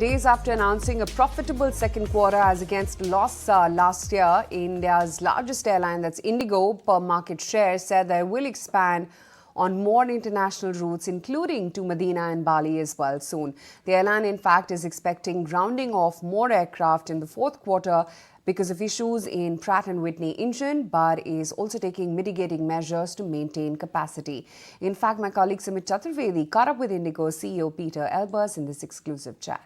Days after announcing a profitable second quarter as against loss last year, India's largest airline, that's Indigo, per market share, said they will expand on more international routes, including to Medina and Bali as well soon. The airline, in fact, is expecting grounding of more aircraft in the fourth quarter because of issues in Pratt and Whitney engine, but is also taking mitigating measures to maintain capacity. In fact, my colleague Sumit Chaturvedi caught up with Indigo CEO Pieter Elbers in this exclusive chat.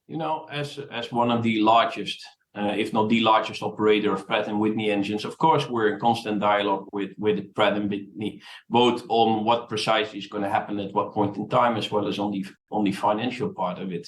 You know, as one of the largest, if not the largest operator of Pratt and Whitney engines, of course, we're in constant dialogue with Pratt and Whitney, both on what precisely is going to happen at what point in time, as well as on the financial part of it.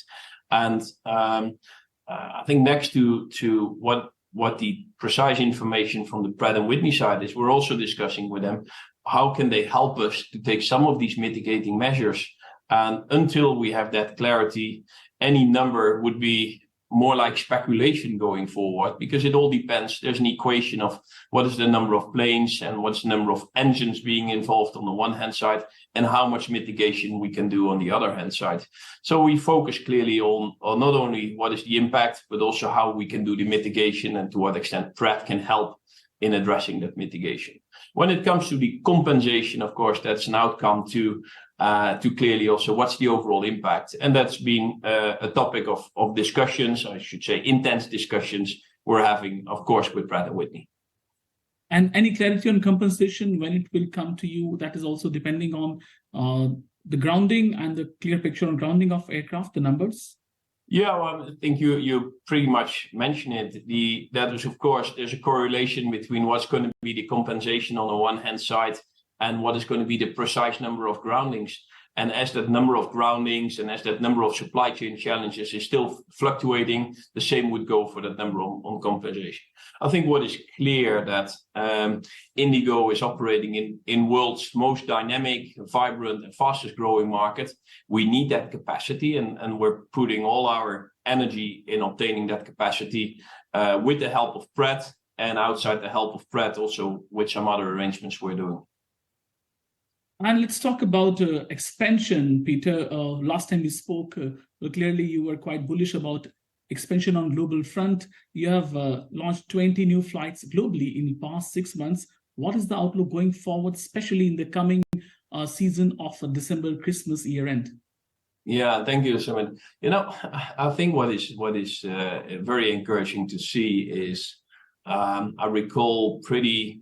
And I think next to what the precise information from the Pratt and Whitney side is, we're also discussing with them how can they help us to take some of these mitigating measures. And until we have that clarity, any number would be more like speculation going forward, because it all depends. There's an equation of what is the number of planes and what's the number of engines being involved on the one hand side, and how much mitigation we can do on the other hand side. So we focus clearly on not only what is the impact, but also how we can do the mitigation and to what extent Pratt can help in addressing that mitigation. When it comes to the compensation, of course, that's an outcome to clearly also what's the overall impact. And that's been a topic of discussions, I should say, intense discussions we're having, of course, with Pratt and Whitney. And any clarity on compensation when it will come to you? That is also depending on the grounding and the clear picture on grounding of aircraft, the numbers. Yeah, well, I think you pretty much mentioned it. That is, of course, there's a correlation between what's going to be the compensation on the one hand side and what is going to be the precise number of groundings. And as that number of groundings and as that number of supply chain challenges is still fluctuating, the same would go for that number on compensation. I think what is clear that Indigo is operating in world's most dynamic, vibrant and fastest growing market. We need that capacity, and we're putting all our energy in obtaining that capacity with the help of Pratt, and outside the help of Pratt also with some other arrangements we're doing. And let's talk about expansion, Peter. Last time we spoke, clearly you were quite bullish about expansion on global front. You have launched 20 new flights globally in the past 6 months. What is the outlook going forward, especially in the coming season of December Christmas year end? Yeah, thank you, Sumit. You know, I think what is very encouraging to see is I recall pretty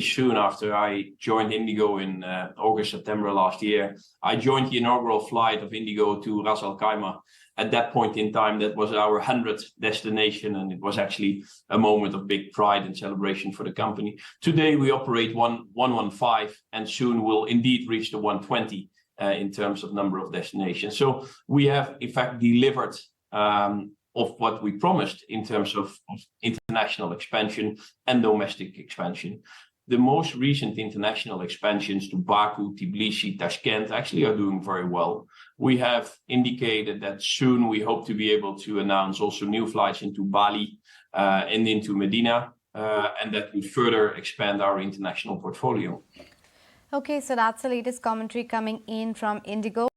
soon after I joined Indigo in August, September last year, I joined the inaugural flight of Indigo to Ras Al Khaimah. At that point in time, that was our 100th destination, and it was actually a moment of big pride and celebration for the company. Today, we operate 115, and soon we'll indeed reach the 120 in terms of number of destinations. So we have, in fact, delivered of what we promised in terms of international expansion and domestic expansion. The most recent international expansions to Baku, Tbilisi, Tashkent actually are doing very well. We have indicated that soon we hope to be able to announce also new flights into Bali and into Medina, and that will further expand our international portfolio. Okay, so that's the latest commentary coming in from Indigo.